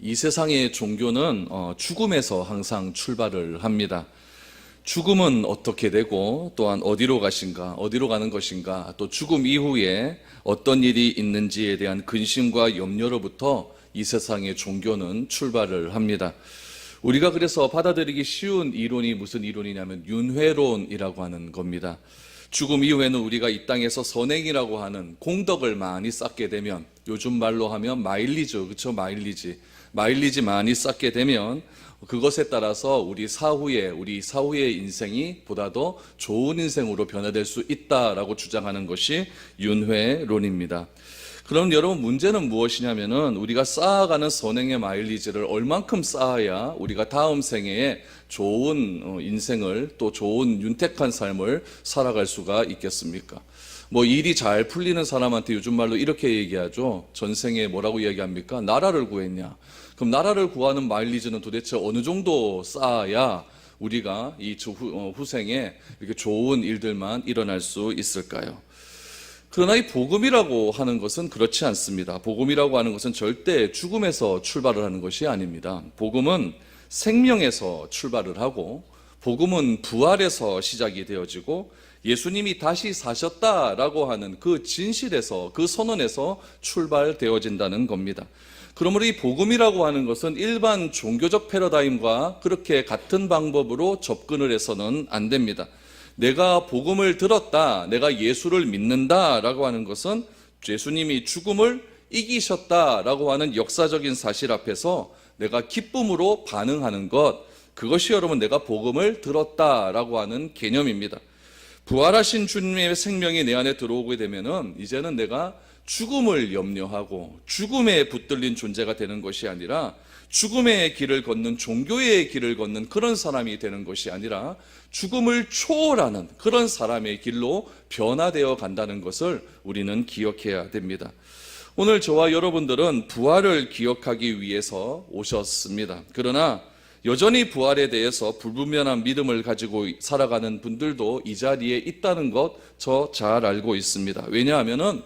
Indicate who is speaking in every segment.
Speaker 1: 이 세상의 종교는 죽음에서 항상 출발을 합니다. 죽음은 어떻게 되고 또한 어디로 가는 것인가, 또 죽음 이후에 어떤 일이 있는지에 대한 근심과 염려로부터 이 세상의 종교는 출발을 합니다. 우리가 그래서 받아들이기 쉬운 이론이 무슨 이론이냐면 윤회론이라고 하는 겁니다. 죽음 이후에는 우리가 이 땅에서 선행이라고 하는 공덕을 많이 쌓게 되면, 요즘 말로 하면 마일리지, 그렇죠? 마일리지 많이 쌓게 되면 그것에 따라서 우리 사후의 인생이 보다 더 좋은 인생으로 변화될 수 있다라고 주장하는 것이 윤회론입니다. 그럼 여러분, 문제는 무엇이냐면은 우리가 쌓아가는 선행의 마일리지를 얼만큼 쌓아야 우리가 다음 생애에 좋은 인생을, 또 좋은 윤택한 삶을 살아갈 수가 있겠습니까? 일이 잘 풀리는 사람한테 요즘 말로 이렇게 얘기하죠. 전생에 뭐라고 이야기합니까? 나라를 구했냐? 그럼 나라를 구하는 마일리지는 도대체 어느 정도 쌓아야 우리가 이 후생에 이렇게 좋은 일들만 일어날 수 있을까요? 그러나 이 복음이라고 하는 것은 그렇지 않습니다. 복음이라고 하는 것은 절대 죽음에서 출발을 하는 것이 아닙니다. 복음은 생명에서 출발을 하고, 복음은 부활에서 시작이 되어지고, 예수님이 다시 사셨다라고 하는 그 진실에서, 그 선언에서 출발되어진다는 겁니다. 그러므로 이 복음이라고 하는 것은 일반 종교적 패러다임과 그렇게 같은 방법으로 접근을 해서는 안 됩니다. 내가 복음을 들었다, 내가 예수를 믿는다라고 하는 것은 예수님이 죽음을 이기셨다라고 하는 역사적인 사실 앞에서 내가 기쁨으로 반응하는 것, 그것이 여러분 내가 복음을 들었다라고 하는 개념입니다. 부활하신 주님의 생명이 내 안에 들어오게 되면은 이제는 내가 죽음을 염려하고 죽음에 붙들린 존재가 되는 것이 아니라, 죽음의 길을 걷는, 종교의 길을 걷는 그런 사람이 되는 것이 아니라 죽음을 초월하는 그런 사람의 길로 변화되어 간다는 것을 우리는 기억해야 됩니다. 오늘 저와 여러분들은 부활을 기억하기 위해서 오셨습니다. 그러나 여전히 부활에 대해서 불분명한 믿음을 가지고 살아가는 분들도 이 자리에 있다는 것 저 잘 알고 있습니다. 왜냐하면은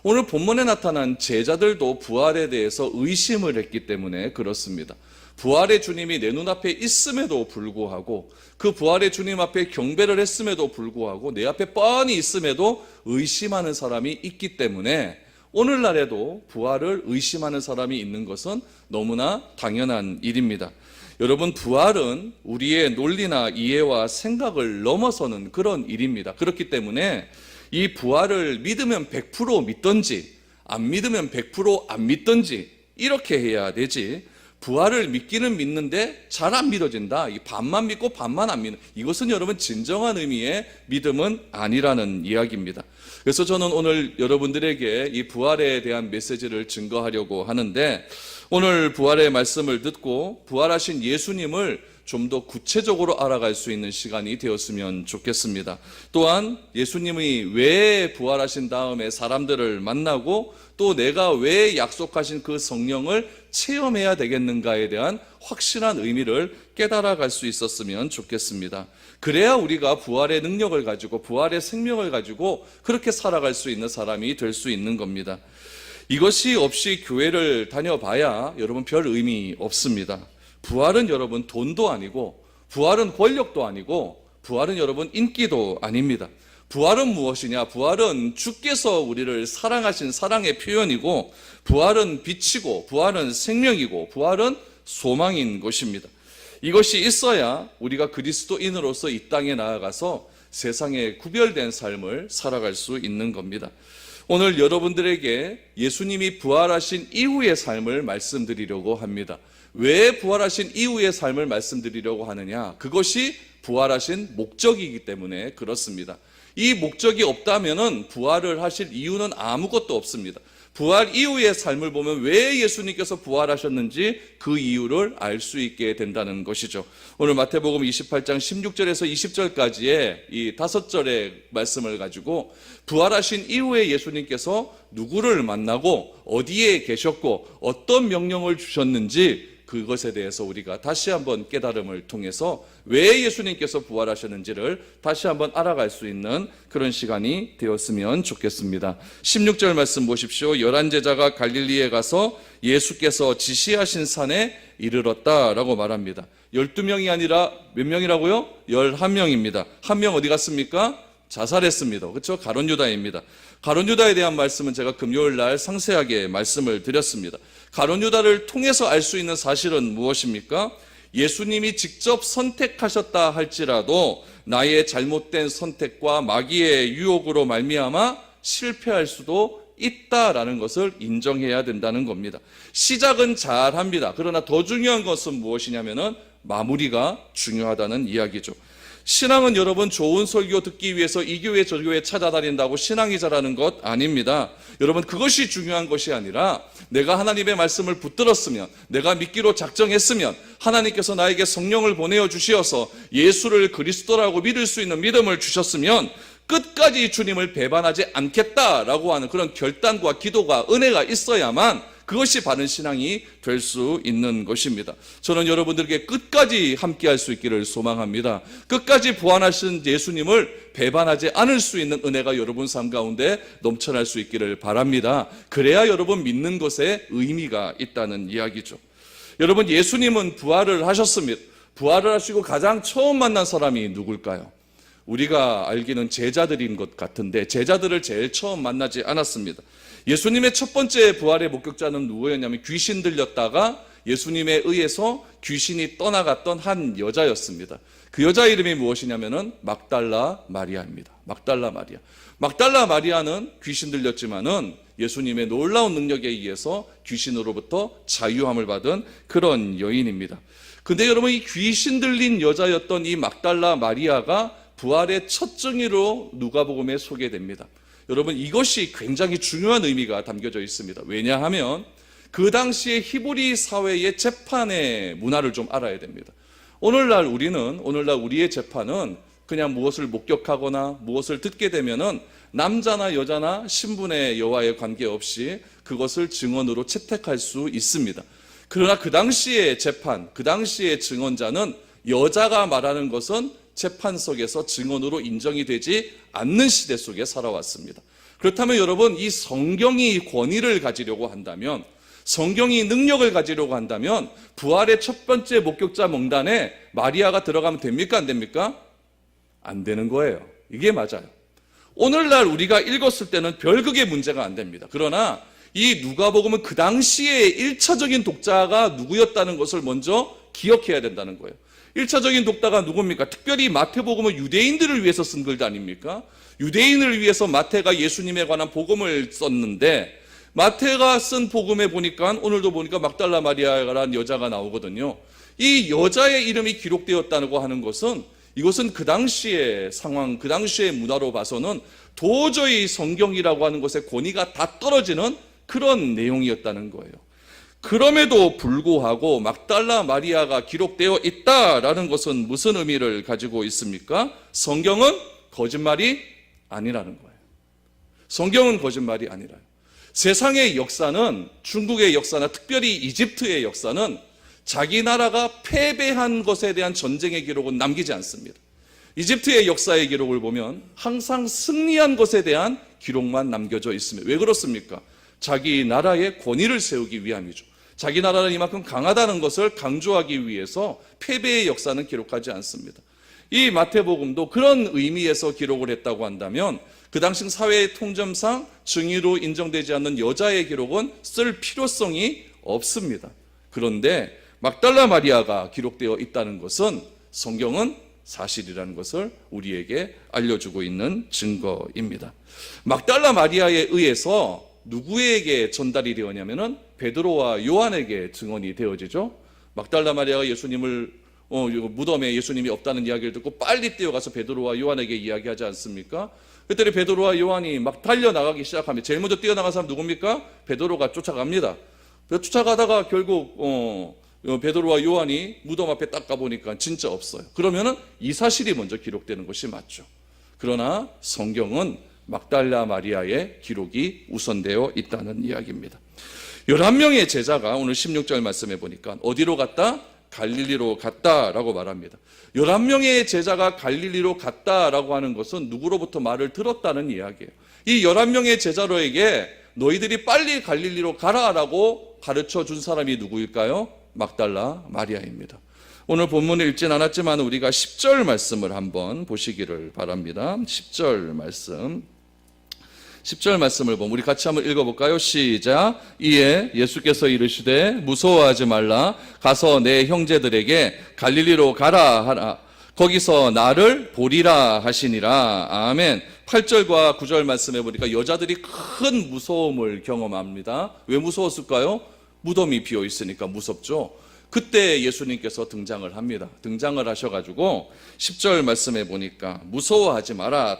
Speaker 1: 오늘 본문에 나타난 제자들도 부활에 대해서 의심을 했기 때문에 그렇습니다. 부활의 주님이 내 눈앞에 있음에도 불구하고, 그 부활의 주님 앞에 경배를 했음에도 불구하고, 내 앞에 뻔히 있음에도 의심하는 사람이 있기 때문에 오늘날에도 부활을 의심하는 사람이 있는 것은 너무나 당연한 일입니다. 여러분, 부활은 우리의 논리나 이해와 생각을 넘어서는 그런 일입니다. 그렇기 때문에 이 부활을 믿으면 100% 믿든지 안 믿으면 100%안 믿든지 이렇게 해야 되지, 부활을 믿기는 믿는데 잘 안 믿어진다, 이 반만 믿고 반만 안 믿는, 이것은 여러분 진정한 의미의 믿음은 아니라는 이야기입니다. 그래서 저는 오늘 여러분들에게 이 부활에 대한 메시지를 증거하려고 하는데, 오늘 부활의 말씀을 듣고 부활하신 예수님을 좀 더 구체적으로 알아갈 수 있는 시간이 되었으면 좋겠습니다. 또한 예수님이 왜 부활하신 다음에 사람들을 만나고, 또 내가 왜 약속하신 그 성령을 체험해야 되겠는가에 대한 확실한 의미를 깨달아갈 수 있었으면 좋겠습니다. 그래야 우리가 부활의 능력을 가지고, 부활의 생명을 가지고 그렇게 살아갈 수 있는 사람이 될 수 있는 겁니다. 이것이 없이 교회를 다녀봐야 여러분 별 의미 없습니다. 부활은 여러분 돈도 아니고, 부활은 권력도 아니고, 부활은 여러분 인기도 아닙니다. 부활은 무엇이냐? 부활은 주께서 우리를 사랑하신 사랑의 표현이고, 부활은 빛이고, 부활은 생명이고, 부활은 소망인 것입니다. 이것이 있어야 우리가 그리스도인으로서 이 땅에 나아가서 세상에 구별된 삶을 살아갈 수 있는 겁니다. 오늘 여러분들에게 예수님이 부활하신 이후의 삶을 말씀드리려고 합니다. 왜 부활하신 이후의 삶을 말씀드리려고 하느냐? 그것이 부활하신 목적이기 때문에 그렇습니다. 이 목적이 없다면은 부활을 하실 이유는 아무것도 없습니다. 부활 이후의 삶을 보면 왜 예수님께서 부활하셨는지 그 이유를 알 수 있게 된다는 것이죠. 오늘 마태복음 28장 16절에서 20절까지의 이 5절의 말씀을 가지고 부활하신 이후에 예수님께서 누구를 만나고 어디에 계셨고 어떤 명령을 주셨는지 그것에 대해서 우리가 다시 한번 깨달음을 통해서 왜 예수님께서 부활하셨는지를 다시 한번 알아갈 수 있는 그런 시간이 되었으면 좋겠습니다. 16절 말씀 보십시오. 11제자가 갈릴리에 가서 예수께서 지시하신 산에 이르렀다라고 말합니다. 12명이 아니라 몇 명이라고요? 11명입니다. 한 명 어디 갔습니까? 자살했습니다. 그렇죠? 가룟 유다입니다. 가룟 유다에 대한 말씀은 제가 금요일 날 상세하게 말씀을 드렸습니다. 가룟 유다를 통해서 알 수 있는 사실은 무엇입니까? 예수님이 직접 선택하셨다 할지라도 나의 잘못된 선택과 마귀의 유혹으로 말미암아 실패할 수도 있다라는 것을 인정해야 된다는 겁니다. 시작은 잘합니다. 그러나 더 중요한 것은 무엇이냐면은 마무리가 중요하다는 이야기죠. 신앙은 여러분 좋은 설교 듣기 위해서 이 교회 저 교회 찾아다닌다고 신앙이 자라는 것 아닙니다. 여러분 그것이 중요한 것이 아니라 내가 하나님의 말씀을 붙들었으면, 내가 믿기로 작정했으면 하나님께서 나에게 성령을 보내어 주시어서 예수를 그리스도라고 믿을 수 있는 믿음을 주셨으면 끝까지 주님을 배반하지 않겠다라고 하는 그런 결단과 기도가, 은혜가 있어야만 그것이 바른 신앙이 될 수 있는 것입니다. 저는 여러분들에게 끝까지 함께할 수 있기를 소망합니다. 끝까지 부활하신 예수님을 배반하지 않을 수 있는 은혜가 여러분 삶 가운데 넘쳐날 수 있기를 바랍니다. 그래야 여러분 믿는 것에 의미가 있다는 이야기죠. 여러분 예수님은 부활을 하셨습니다. 부활을 하시고 가장 처음 만난 사람이 누굴까요? 우리가 알기는 제자들인 것 같은데 제자들을 제일 처음 만나지 않았습니다. 예수님의 첫 번째 부활의 목격자는 누구였냐면 귀신 들렸다가 예수님에 의해서 귀신이 떠나갔던 한 여자였습니다. 그 여자 이름이 무엇이냐면은 막달라 마리아입니다. 막달라 마리아. 막달라 마리아는 귀신 들렸지만은 예수님의 놀라운 능력에 의해서 귀신으로부터 자유함을 받은 그런 여인입니다. 근데 여러분 이 귀신 들린 여자였던 이 막달라 마리아가 부활의 첫 증인으로 누가복음에 소개됩니다. 여러분 이것이 굉장히 중요한 의미가 담겨져 있습니다. 왜냐하면 그 당시에 히브리 사회의 재판의 문화를 좀 알아야 됩니다. 오늘날 우리의 재판은 그냥 무엇을 목격하거나 무엇을 듣게 되면은 남자나 여자나 신분의 여와의 관계없이 그것을 증언으로 채택할 수 있습니다. 그러나 그 당시의 재판, 그 당시의 증언자는 여자가 말하는 것은 재판석에서 증언으로 인정이 되지 않는 시대 속에 살아왔습니다. 그렇다면 여러분 이 성경이 권위를 가지려고 한다면, 성경이 능력을 가지려고 한다면 부활의 첫 번째 목격자 명단에 마리아가 들어가면 됩니까? 안 됩니까? 안 되는 거예요. 이게 맞아요. 오늘날 우리가 읽었을 때는 별 그게 문제가 안 됩니다. 그러나 이 누가복음은 그 당시에 1차적인 독자가 누구였다는 것을 먼저 기억해야 된다는 거예요. 1차적인 독자가 누굽니까? 특별히 마태복음은 유대인들을 위해서 쓴 글 아닙니까? 유대인을 위해서 마태가 예수님에 관한 복음을 썼는데 마태가 쓴 복음에 보니까 오늘도 보니까 막달라 마리아라는 여자가 나오거든요. 이 여자의 이름이 기록되었다고 하는 것은 이것은 그 당시의 상황, 그 당시의 문화로 봐서는 도저히 성경이라고 하는 것의 권위가 다 떨어지는 그런 내용이었다는 거예요. 그럼에도 불구하고 막달라 마리아가 기록되어 있다라는 것은 무슨 의미를 가지고 있습니까? 성경은 거짓말이 아니라는 거예요. 성경은 거짓말이 아니라요. 세상의 역사는, 중국의 역사나 특별히 이집트의 역사는 자기 나라가 패배한 것에 대한 전쟁의 기록은 남기지 않습니다. 이집트의 역사의 기록을 보면 항상 승리한 것에 대한 기록만 남겨져 있습니다. 왜 그렇습니까? 자기 나라의 권위를 세우기 위함이죠. 자기 나라는 이만큼 강하다는 것을 강조하기 위해서 패배의 역사는 기록하지 않습니다. 이 마태복음도 그런 의미에서 기록을 했다고 한다면 그 당시 사회의 통점상 증인으로 인정되지 않는 여자의 기록은 쓸 필요성이 없습니다. 그런데 막달라 마리아가 기록되어 있다는 것은 성경은 사실이라는 것을 우리에게 알려주고 있는 증거입니다. 막달라 마리아에 의해서 누구에게 전달이 되었냐면은 베드로와 요한에게 증언이 되어지죠. 막달라 마리아가 예수님을 무덤에 예수님이 없다는 이야기를 듣고 빨리 뛰어가서 베드로와 요한에게 이야기하지 않습니까? 그때 베드로와 요한이 막 달려나가기 시작하면 제일 먼저 뛰어나간 사람 누굽니까? 베드로가 쫓아갑니다. 쫓아가다가 결국 베드로와 요한이 무덤 앞에 딱 가보니까 진짜 없어요. 그러면은 이 사실이 먼저 기록되는 것이 맞죠. 그러나 성경은 막달라 마리아의 기록이 우선되어 있다는 이야기입니다. 11명의 제자가 오늘 16절 말씀해 보니까 어디로 갔다? 갈릴리로 갔다라고 말합니다. 11명의 제자가 갈릴리로 갔다라고 하는 것은 누구로부터 말을 들었다는 이야기예요. 이 11명의 제자로에게 너희들이 빨리 갈릴리로 가라라고 가르쳐 준 사람이 누구일까요? 막달라 마리아입니다. 오늘 본문을 읽진 않았지만 우리가 10절 말씀을 한번 보시기를 바랍니다. 10절 말씀을 보면 우리 같이 한번 읽어볼까요? 시작. 이에 예수께서 이르시되 무서워하지 말라. 가서 내 형제들에게 갈릴리로 가라 하라. 거기서 나를 보리라 하시니라. 아멘. 8절과 9절 말씀해 보니까 여자들이 큰 무서움을 경험합니다. 왜 무서웠을까요? 무덤이 비어 있으니까 무섭죠. 그때 예수님께서 등장을 합니다. 등장을 하셔가지고 10절 말씀해 보니까 무서워하지 마라.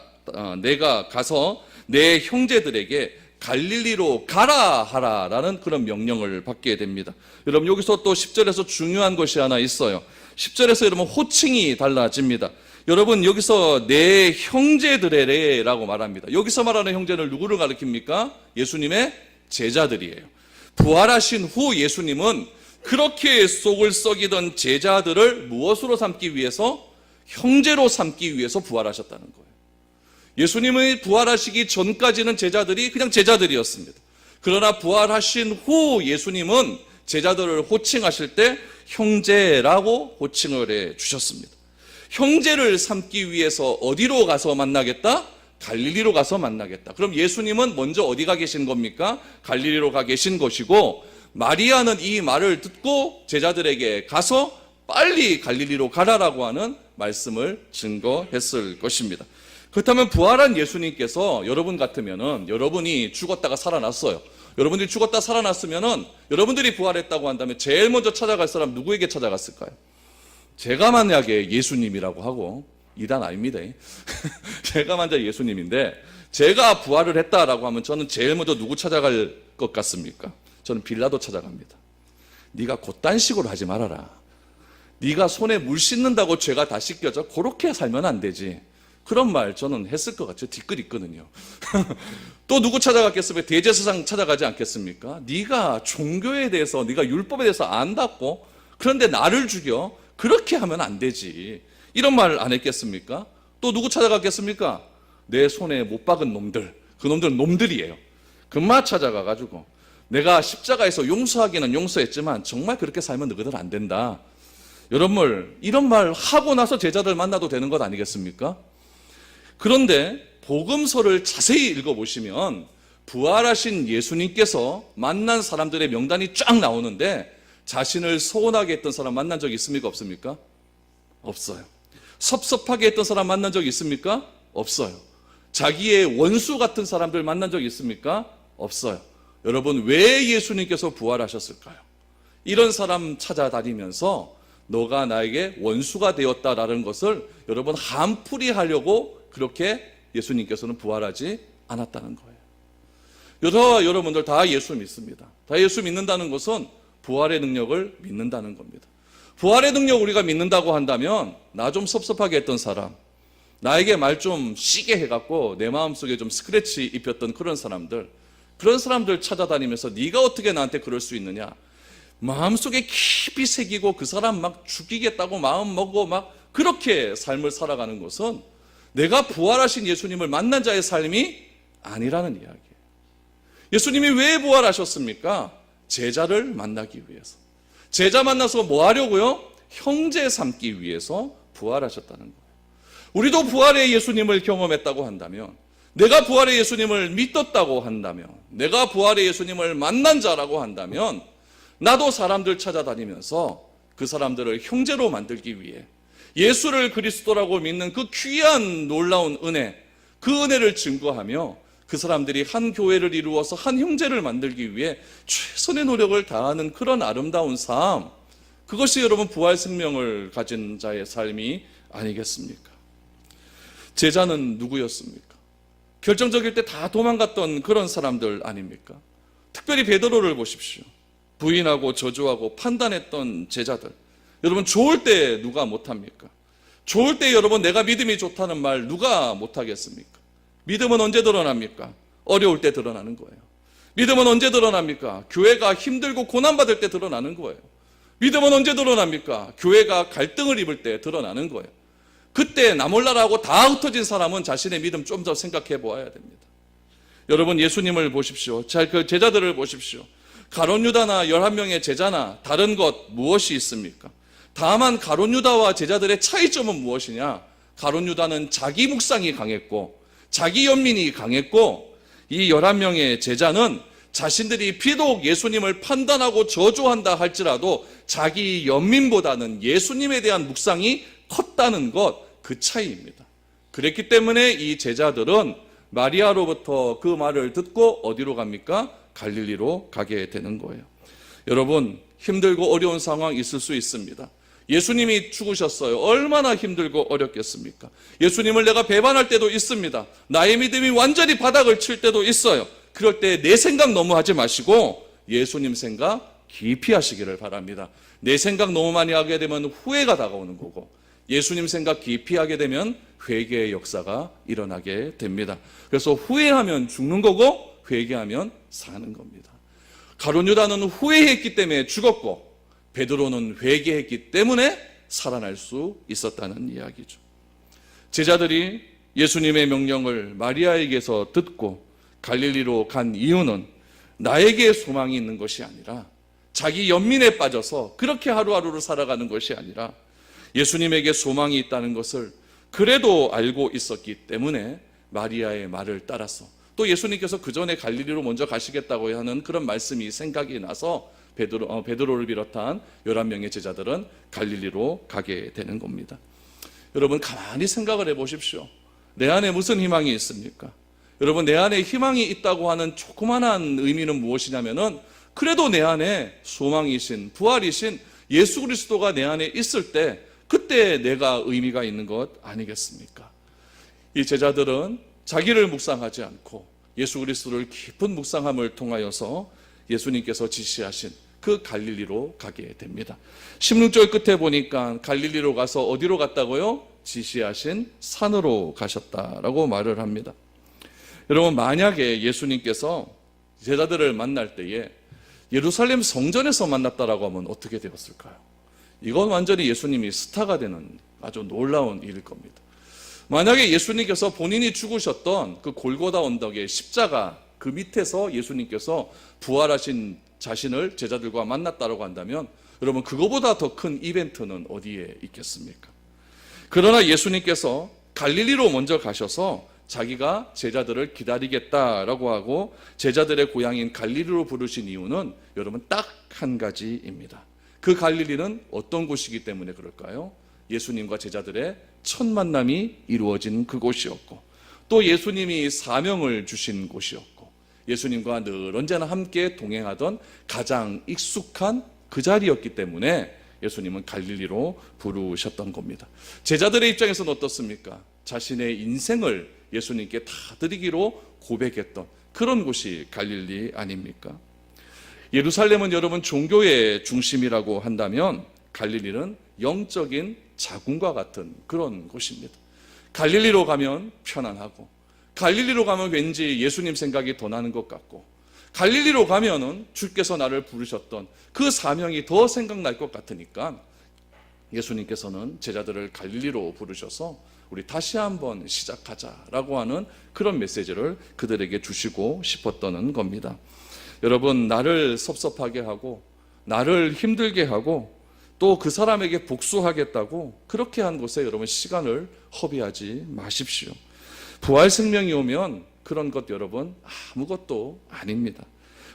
Speaker 1: 내가 가서 내 형제들에게 갈릴리로 가라 하라라는 그런 명령을 받게 됩니다. 여러분 여기서 또 10절에서 중요한 것이 하나 있어요. 10절에서 여러분 호칭이 달라집니다. 여러분 여기서 내 형제들에라고 말합니다. 여기서 말하는 형제는 누구를 가리킵니까? 예수님의 제자들이에요. 부활하신 후 예수님은 그렇게 속을 썩이던 제자들을 무엇으로 삼기 위해서? 형제로 삼기 위해서 부활하셨다는 거예요. 예수님이 부활하시기 전까지는 제자들이 그냥 제자들이었습니다. 그러나 부활하신 후 예수님은 제자들을 호칭하실 때 형제라고 호칭을 해 주셨습니다. 형제를 삼기 위해서 어디로 가서 만나겠다? 갈릴리로 가서 만나겠다. 그럼 예수님은 먼저 어디 가 계신 겁니까? 갈릴리로 가 계신 것이고, 마리아는 이 말을 듣고 제자들에게 가서 빨리 갈릴리로 가라라고 하는 말씀을 증거했을 것입니다. 그렇다면 부활한 예수님께서 여러분 같으면은, 여러분이 죽었다가 살아났어요. 여러분들이 죽었다 살아났으면은, 여러분들이 부활했다고 한다면 제일 먼저 찾아갈 사람 누구에게 찾아갔을까요? 제가 만약에 예수님이라고 하고, 이단 아닙니다. 제가 만약 예수님인데 제가 부활을 했다라고 하면 저는 제일 먼저 누구 찾아갈 것 같습니까? 저는 빌라도 찾아갑니다. 네가 그딴 식으로 하지 말아라. 네가 손에 물 씻는다고 죄가 다 씻겨져? 그렇게 살면 안 되지. 그런 말 저는 했을 것 같죠. 뒤끝 있거든요. 또 누구 찾아갔겠습니까? 대제사장 찾아가지 않겠습니까? 네가 종교에 대해서, 네가 율법에 대해서 안다고, 그런데 나를 죽여? 그렇게 하면 안 되지. 이런 말 안 했겠습니까? 또 누구 찾아갔겠습니까? 내 손에 못 박은 놈들, 그 놈들은 놈들이에요. 금마 찾아가가지고 내가 십자가에서 용서하기는 용서했지만 정말 그렇게 살면 너희들 안 된다. 여러분, 이런 말 하고 나서 제자들 만나도 되는 것 아니겠습니까? 그런데 복음서를 자세히 읽어보시면 부활하신 예수님께서 만난 사람들의 명단이 쫙 나오는데 자신을 서운하게 했던 사람 만난 적 있습니까? 없습니까? 없어요. 섭섭하게 했던 사람 만난 적 있습니까? 없어요. 자기의 원수 같은 사람들 만난 적 있습니까? 없어요. 여러분, 왜 예수님께서 부활하셨을까요? 이런 사람 찾아다니면서 너가 나에게 원수가 되었다라는 것을 여러분 한풀이 하려고 그렇게 예수님께서는 부활하지 않았다는 거예요. 저와 여러분들 다 예수 믿습니다. 다 예수 믿는다는 것은 부활의 능력을 믿는다는 겁니다. 부활의 능력 우리가 믿는다고 한다면 나 좀 섭섭하게 했던 사람, 나에게 말 좀 시게 해갖고 내 마음속에 좀 스크래치 입혔던 그런 사람들 찾아다니면서 네가 어떻게 나한테 그럴 수 있느냐, 마음속에 깊이 새기고 그 사람 막 죽이겠다고 마음 먹고 막 그렇게 삶을 살아가는 것은 내가 부활하신 예수님을 만난 자의 삶이 아니라는 이야기예요. 예수님이 왜 부활하셨습니까? 제자를 만나기 위해서. 제자 만나서 뭐 하려고요? 형제 삼기 위해서 부활하셨다는 거예요. 우리도 부활의 예수님을 경험했다고 한다면, 내가 부활의 예수님을 믿었다고 한다면, 내가 부활의 예수님을 만난 자라고 한다면, 나도 사람들 찾아다니면서 그 사람들을 형제로 만들기 위해 예수를 그리스도라고 믿는 그 귀한 놀라운 은혜, 그 은혜를 증거하며 그 사람들이 한 교회를 이루어서 한 형제를 만들기 위해 최선의 노력을 다하는 그런 아름다운 삶, 그것이 여러분 부활 생명을 가진 자의 삶이 아니겠습니까? 제자는 누구였습니까? 결정적일 때 다 도망갔던 그런 사람들 아닙니까? 특별히 베드로를 보십시오. 부인하고 저주하고 판단했던 제자들. 여러분, 좋을 때 누가 못합니까? 좋을 때 여러분 내가 믿음이 좋다는 말 누가 못하겠습니까? 믿음은 언제 드러납니까? 어려울 때 드러나는 거예요. 믿음은 언제 드러납니까? 교회가 힘들고 고난받을 때 드러나는 거예요. 믿음은 언제 드러납니까? 교회가 갈등을 입을 때 드러나는 거예요. 그때 나 몰라라고 다 흩어진 사람은 자신의 믿음 좀 더 생각해 보아야 됩니다. 여러분, 예수님을 보십시오. 그 제자들을 보십시오. 가룟 유다나 11명의 제자나 다른 것 무엇이 있습니까? 다만 가룟 유다와 제자들의 차이점은 무엇이냐? 가룟 유다는 자기 묵상이 강했고 자기 연민이 강했고, 이 11명의 제자는 자신들이 비록 예수님을 판단하고 저주한다 할지라도 자기 연민보다는 예수님에 대한 묵상이 컸다는 것, 그 차이입니다. 그랬기 때문에 이 제자들은 마리아로부터 그 말을 듣고 어디로 갑니까? 갈릴리로 가게 되는 거예요. 여러분, 힘들고 어려운 상황 있을 수 있습니다. 예수님이 죽으셨어요. 얼마나 힘들고 어렵겠습니까? 예수님을 내가 배반할 때도 있습니다. 나의 믿음이 완전히 바닥을 칠 때도 있어요. 그럴 때 내 생각 너무 하지 마시고 예수님 생각 깊이 하시기를 바랍니다. 내 생각 너무 많이 하게 되면 후회가 다가오는 거고, 예수님 생각 깊이 하게 되면 회개의 역사가 일어나게 됩니다. 그래서 후회하면 죽는 거고 회개하면 사는 겁니다. 가룟 유다는 후회했기 때문에 죽었고 베드로는 회개했기 때문에 살아날 수 있었다는 이야기죠. 제자들이 예수님의 명령을 마리아에게서 듣고 갈릴리로 간 이유는 나에게 소망이 있는 것이 아니라, 자기 연민에 빠져서 그렇게 하루하루를 살아가는 것이 아니라 예수님에게 소망이 있다는 것을 그래도 알고 있었기 때문에 마리아의 말을 따라서, 또 예수님께서 그 전에 갈릴리로 먼저 가시겠다고 하는 그런 말씀이 생각이 나서 베드로를 비롯한 11명의 제자들은 갈릴리로 가게 되는 겁니다. 여러분, 가만히 생각을 해보십시오. 내 안에 무슨 희망이 있습니까? 여러분, 내 안에 희망이 있다고 하는 조그만한 의미는 무엇이냐면은, 그래도 내 안에 소망이신, 부활이신 예수 그리스도가 내 안에 있을 때, 그때 내가 의미가 있는 것 아니겠습니까? 이 제자들은 자기를 묵상하지 않고 예수 그리스도를 깊은 묵상함을 통하여서 예수님께서 지시하신 그 갈릴리로 가게 됩니다. 16절 끝에 보니까 갈릴리로 가서 어디로 갔다고요? 지시하신 산으로 가셨다라고 말을 합니다. 여러분, 만약에 예수님께서 제자들을 만날 때에 예루살렘 성전에서 만났다라고 하면 어떻게 되었을까요? 이건 완전히 예수님이 스타가 되는 아주 놀라운 일일 겁니다. 만약에 예수님께서 본인이 죽으셨던 그 골고다 언덕의 십자가 그 밑에서 예수님께서 부활하신 자신을 제자들과 만났다고 한다면, 여러분, 그거보다 더 큰 이벤트는 어디에 있겠습니까? 그러나 예수님께서 갈릴리로 먼저 가셔서 자기가 제자들을 기다리겠다라고 하고 제자들의 고향인 갈릴리로 부르신 이유는 여러분 딱 한 가지입니다. 그 갈릴리는 어떤 곳이기 때문에 그럴까요? 예수님과 제자들의 첫 만남이 이루어진 그곳이었고, 또 예수님이 사명을 주신 곳이었고, 예수님과 늘 언제나 함께 동행하던 가장 익숙한 그 자리였기 때문에 예수님은 갈릴리로 부르셨던 겁니다. 제자들의 입장에서는 어떻습니까? 자신의 인생을 예수님께 다 드리기로 고백했던 그런 곳이 갈릴리 아닙니까? 예루살렘은 여러분 종교의 중심이라고 한다면 갈릴리는 영적인 자궁과 같은 그런 곳입니다. 갈릴리로 가면 편안하고, 갈릴리로 가면 왠지 예수님 생각이 더 나는 것 같고, 갈릴리로 가면은 주께서 나를 부르셨던 그 사명이 더 생각날 것 같으니까 예수님께서는 제자들을 갈릴리로 부르셔서 우리 다시 한번 시작하자라고 하는 그런 메시지를 그들에게 주시고 싶었던 겁니다. 여러분, 나를 섭섭하게 하고 나를 힘들게 하고 또 그 사람에게 복수하겠다고 그렇게 한 곳에 여러분 시간을 허비하지 마십시오. 부활 생명이 오면 그런 것 여러분 아무것도 아닙니다.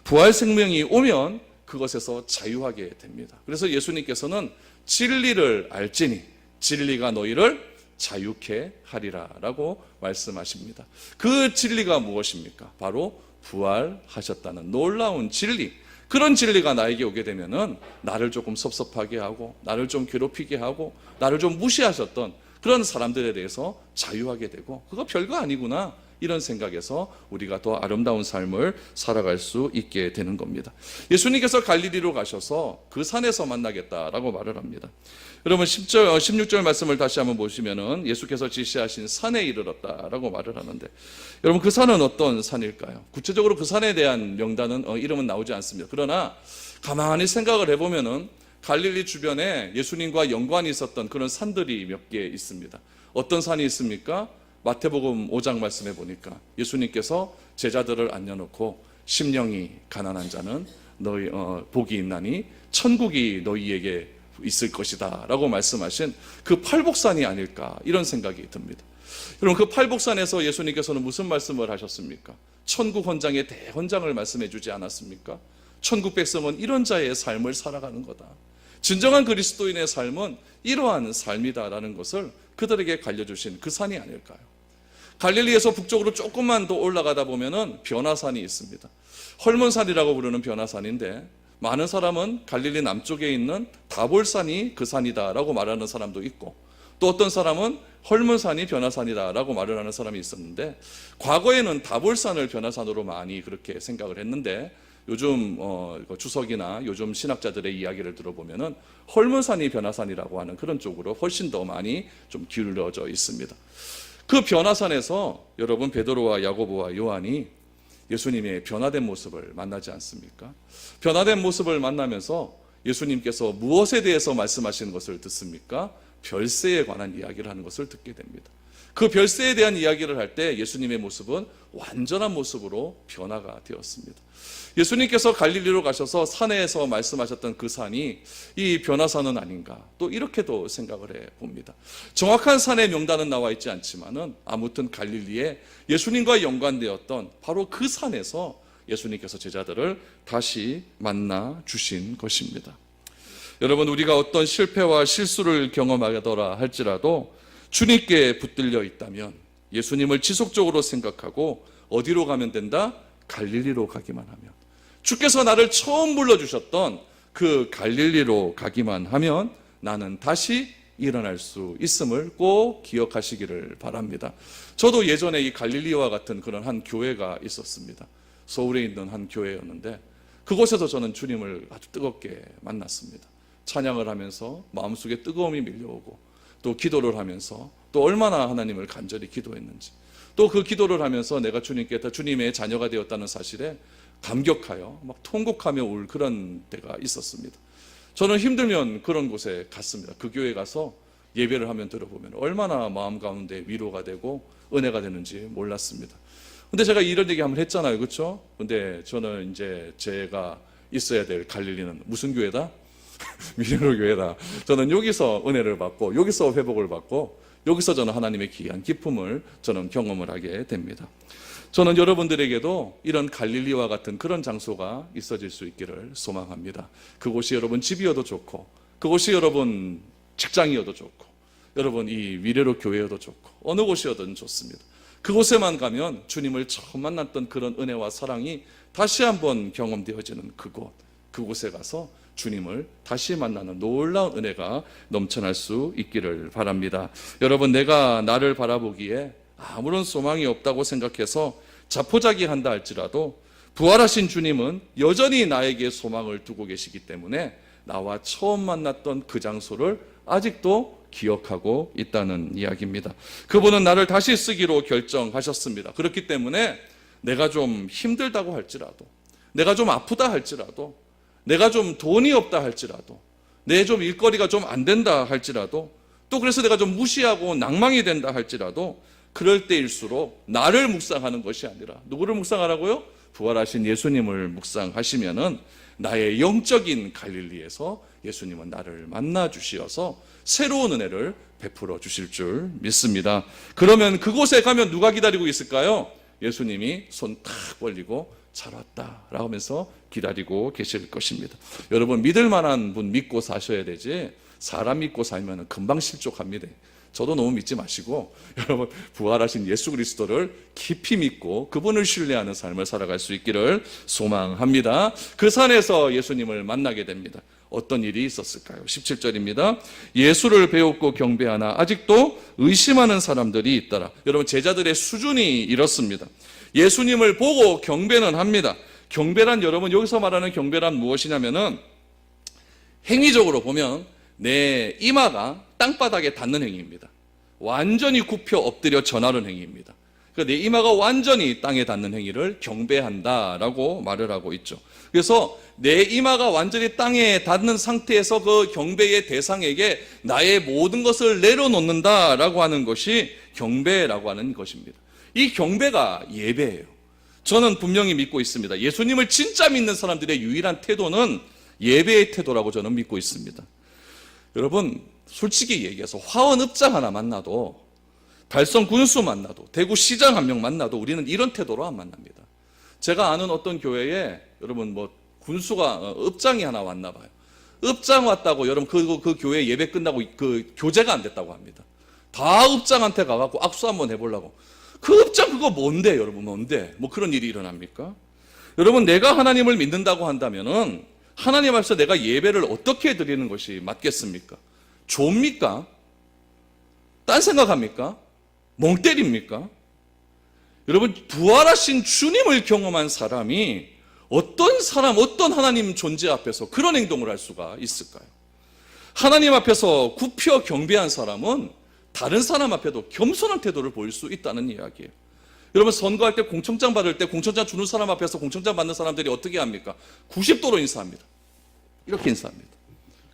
Speaker 1: 부활 생명이 오면 그것에서 자유하게 됩니다. 그래서 예수님께서는 진리를 알지니 진리가 너희를 자유케 하리라 라고 말씀하십니다. 그 진리가 무엇입니까? 바로 부활하셨다는 놀라운 진리. 그런 진리가 나에게 오게 되면은 나를 조금 섭섭하게 하고 나를 좀 괴롭히게 하고 나를 좀 무시하셨던 그런 사람들에 대해서 자유하게 되고, 그거 별거 아니구나 이런 생각에서 우리가 더 아름다운 삶을 살아갈 수 있게 되는 겁니다. 예수님께서 갈릴리로 가셔서 그 산에서 만나겠다라고 말을 합니다. 여러분 16절 말씀을 다시 한번 보시면은 예수께서 지시하신 산에 이르렀다라고 말을 하는데, 여러분 그 산은 어떤 산일까요? 구체적으로 그 산에 대한 명단은 이름은 나오지 않습니다. 그러나 가만히 생각을 해보면은 갈릴리 주변에 예수님과 연관이 있었던 그런 산들이 몇 개 있습니다. 어떤 산이 있습니까? 마태복음 5장 말씀해 보니까 예수님께서 제자들을 앉혀놓고 심령이 가난한 자는 너희 복이 있나니 천국이 너희에게 있을 것이다 라고 말씀하신 그 팔복산이 아닐까, 이런 생각이 듭니다. 여러분 그 팔복산에서 예수님께서는 무슨 말씀을 하셨습니까? 천국 헌장의 대헌장을 말씀해 주지 않았습니까? 천국 백성은 이런 자의 삶을 살아가는 거다. 진정한 그리스도인의 삶은 이러한 삶이다라는 것을 그들에게 알려주신 그 산이 아닐까요? 갈릴리에서 북쪽으로 조금만 더 올라가다 보면은 변화산이 있습니다. 헐몬산이라고 부르는 변화산인데, 많은 사람은 갈릴리 남쪽에 있는 다볼산이 그 산이다라고 말하는 사람도 있고, 또 어떤 사람은 헐몬산이 변화산이다라고 말을 하는 사람이 있었는데, 과거에는 다볼산을 변화산으로 많이 그렇게 생각을 했는데, 요즘 주석이나 요즘 신학자들의 이야기를 들어보면은 헐몬산이 변화산이라고 하는 그런 쪽으로 훨씬 더 많이 좀 기울어져 있습니다. 그 변화산에서 여러분 베드로와 야고보와 요한이 예수님의 변화된 모습을 만나지 않습니까? 변화된 모습을 만나면서 예수님께서 무엇에 대해서 말씀하시는 것을 듣습니까? 별세에 관한 이야기를 하는 것을 듣게 됩니다. 그 별세에 대한 이야기를 할 때 예수님의 모습은 완전한 모습으로 변화가 되었습니다. 예수님께서 갈릴리로 가셔서 산에서 말씀하셨던 그 산이 이 변화산은 아닌가, 또 이렇게도 생각을 해 봅니다. 정확한 산의 명단은 나와 있지 않지만은 아무튼 갈릴리에 예수님과 연관되었던 바로 그 산에서 예수님께서 제자들을 다시 만나 주신 것입니다. 여러분 우리가 어떤 실패와 실수를 경험하더라 할지라도 주님께 붙들려 있다면 예수님을 지속적으로 생각하고 어디로 가면 된다? 갈릴리로 가기만 하면, 주께서 나를 처음 불러주셨던 그 갈릴리로 가기만 하면 나는 다시 일어날 수 있음을 꼭 기억하시기를 바랍니다. 저도 예전에 이 갈릴리와 같은 그런 한 교회가 있었습니다. 서울에 있는 한 교회였는데 그곳에서 저는 주님을 아주 뜨겁게 만났습니다. 찬양을 하면서 마음속에 뜨거움이 밀려오고, 또 기도를 하면서 또 얼마나 하나님을 간절히 기도했는지, 또 그 기도를 하면서 내가 주님의 자녀가 되었다는 사실에 감격하여 막 통곡하며 울 그런 때가 있었습니다. 저는 힘들면 그런 곳에 갔습니다. 그 교회에 가서 예배를 하면 들어보면 얼마나 마음 가운데 위로가 되고 은혜가 되는지 몰랐습니다. 근데 제가 이런 얘기 한번 했잖아요, 그렇죠? 근데 저는 이제 제가 있어야 될 갈릴리는 무슨 교회다? 미래로 교회다. 저는 여기서 은혜를 받고, 여기서 회복을 받고, 여기서 저는 하나님의 귀한 기쁨을 저는 경험을 하게 됩니다. 저는 여러분들에게도 이런 갈릴리와 같은 그런 장소가 있어질 수 있기를 소망합니다. 그곳이 여러분 집이어도 좋고, 그곳이 여러분 직장이어도 좋고, 여러분 이 미래로 교회여도 좋고, 어느 곳이어든 좋습니다. 그곳에만 가면 주님을 처음 만났던 그런 은혜와 사랑이 다시 한번 경험되어지는 그곳에 가서 주님을 다시 만나는 놀라운 은혜가 넘쳐날 수 있기를 바랍니다. 여러분 내가 나를 바라보기에 아무런 소망이 없다고 생각해서 자포자기한다 할지라도 부활하신 주님은 여전히 나에게 소망을 두고 계시기 때문에 나와 처음 만났던 그 장소를 아직도 기억하고 있다는 이야기입니다. 그분은 나를 다시 쓰기로 결정하셨습니다. 그렇기 때문에 내가 좀 힘들다고 할지라도, 내가 좀 아프다 할지라도, 내가 좀 돈이 없다 할지라도, 내 좀 일거리가 좀 안 된다 할지라도, 또 그래서 내가 좀 무시하고 낭망이 된다 할지라도, 그럴 때일수록 나를 묵상하는 것이 아니라 누구를 묵상하라고요? 부활하신 예수님을 묵상하시면은 나의 영적인 갈릴리에서 예수님은 나를 만나 주시어서 새로운 은혜를 베풀어 주실 줄 믿습니다. 그러면 그곳에 가면 누가 기다리고 있을까요? 예수님이 손 탁 벌리고 잘 왔다 라고 하면서 기다리고 계실 것입니다. 여러분 믿을 만한 분 믿고 사셔야 되지, 사람 믿고 살면 금방 실족합니다. 저도 너무 믿지 마시고 여러분 부활하신 예수 그리스도를 깊이 믿고 그분을 신뢰하는 삶을 살아갈 수 있기를 소망합니다. 그 산에서 예수님을 만나게 됩니다. 어떤 일이 있었을까요? 17절입니다. 예수를 배웠고 경배하나 아직도 의심하는 사람들이 있더라. 여러분 제자들의 수준이 이렇습니다. 예수님을 보고 경배는 합니다. 경배란 여러분 여기서 말하는 경배란 무엇이냐면은 행위적으로 보면 내 이마가 땅바닥에 닿는 행위입니다. 완전히 굽혀 엎드려 전하는 행위입니다. 그러니까 내 이마가 완전히 땅에 닿는 행위를 경배한다라고 말을 하고 있죠. 그래서 내 이마가 완전히 땅에 닿는 상태에서 그 경배의 대상에게 나의 모든 것을 내려놓는다라고 하는 것이 경배라고 하는 것입니다. 이 경배가 예배예요. 저는 분명히 믿고 있습니다. 예수님을 진짜 믿는 사람들의 유일한 태도는 예배의 태도라고 저는 믿고 있습니다. 여러분 솔직히 얘기해서 화원읍장 하나 만나도 달성 군수 만나도 대구 시장 한 명 만나도 우리는 이런 태도로 안 만납니다. 제가 아는 어떤 교회에 여러분 뭐 군수가 읍장이 하나 왔나 봐요. 읍장 왔다고 여러분 그 교회 예배 끝나고 그 교제가 안 됐다고 합니다. 다 읍장한테 가갖고 악수 한번 해보려고. 그 읍장 그거 뭔데 여러분 뭔데? 뭐 그런 일이 일어납니까? 여러분 내가 하나님을 믿는다고 한다면은 하나님 앞에서 내가 예배를 어떻게 드리는 것이 맞겠습니까? 좋습니까? 딴 생각합니까? 멍 때립니까? 여러분 부활하신 주님을 경험한 사람이 어떤 사람, 어떤 하나님 존재 앞에서 그런 행동을 할 수가 있을까요? 하나님 앞에서 굽혀 경배한 사람은 다른 사람 앞에도 겸손한 태도를 보일 수 있다는 이야기예요. 여러분 선거할 때 공천장 받을 때 공천장 주는 사람 앞에서 공천장 받는 사람들이 어떻게 합니까? 90도로 인사합니다. 이렇게 인사합니다.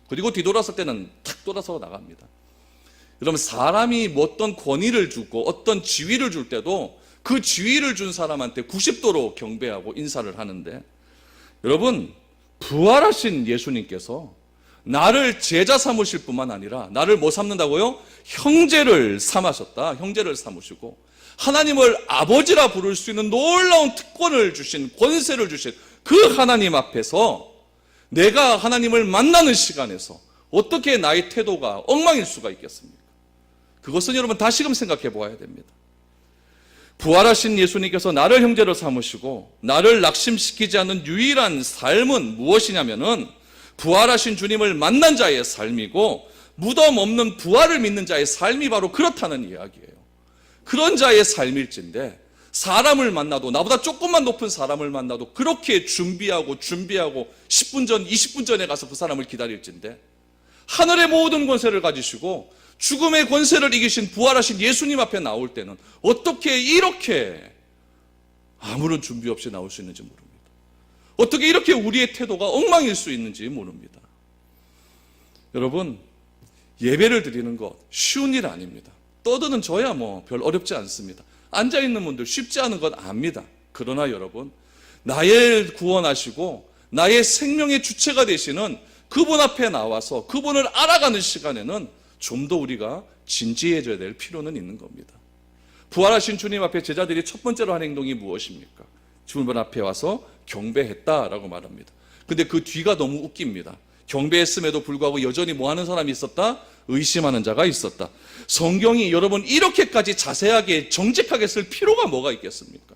Speaker 1: 그리고 뒤돌았을 때는 탁 돌아서 나갑니다. 여러분 사람이 뭐 어떤 권위를 주고 어떤 지위를 줄 때도 그 지위를 준 사람한테 90도로 경배하고 인사를 하는데 여러분 부활하신 예수님께서 나를 제자 삼으실 뿐만 아니라 나를 뭐 삼는다고요? 형제를 삼으셨다. 형제를 삼으시고 하나님을 아버지라 부를 수 있는 놀라운 특권을 주신 권세를 주신 그 하나님 앞에서 내가 하나님을 만나는 시간에서 어떻게 나의 태도가 엉망일 수가 있겠습니까? 그것은 여러분 다시금 생각해 보아야 됩니다. 부활하신 예수님께서 나를 형제로 삼으시고 나를 낙심시키지 않는 유일한 삶은 무엇이냐면은 부활하신 주님을 만난 자의 삶이고 무덤 없는 부활을 믿는 자의 삶이 바로 그렇다는 이야기예요. 그런 자의 삶일진데 사람을 만나도 나보다 조금만 높은 사람을 만나도 그렇게 준비하고 10분 전, 20분 전에 가서 그 사람을 기다릴진데 하늘의 모든 권세를 가지시고 죽음의 권세를 이기신 부활하신 예수님 앞에 나올 때는 어떻게 이렇게 아무런 준비 없이 나올 수 있는지 모릅니다. 어떻게 이렇게 우리의 태도가 엉망일 수 있는지 모릅니다. 여러분 예배를 드리는 것 쉬운 일 아닙니다. 떠드는 저야 뭐 별 어렵지 않습니다. 앉아있는 분들 쉽지 않은 건 압니다. 그러나 여러분 나의 구원하시고 나의 생명의 주체가 되시는 그분 앞에 나와서 그분을 알아가는 시간에는 좀 더 우리가 진지해져야 될 필요는 있는 겁니다. 부활하신 주님 앞에 제자들이 첫 번째로 한 행동이 무엇입니까? 주님 앞에 와서 경배했다라고 말합니다. 근데 그 뒤가 너무 웃깁니다. 경배했음에도 불구하고 여전히 뭐 하는 사람이 있었다? 의심하는 자가 있었다. 성경이 여러분 이렇게까지 자세하게 정직하게 쓸 필요가 뭐가 있겠습니까?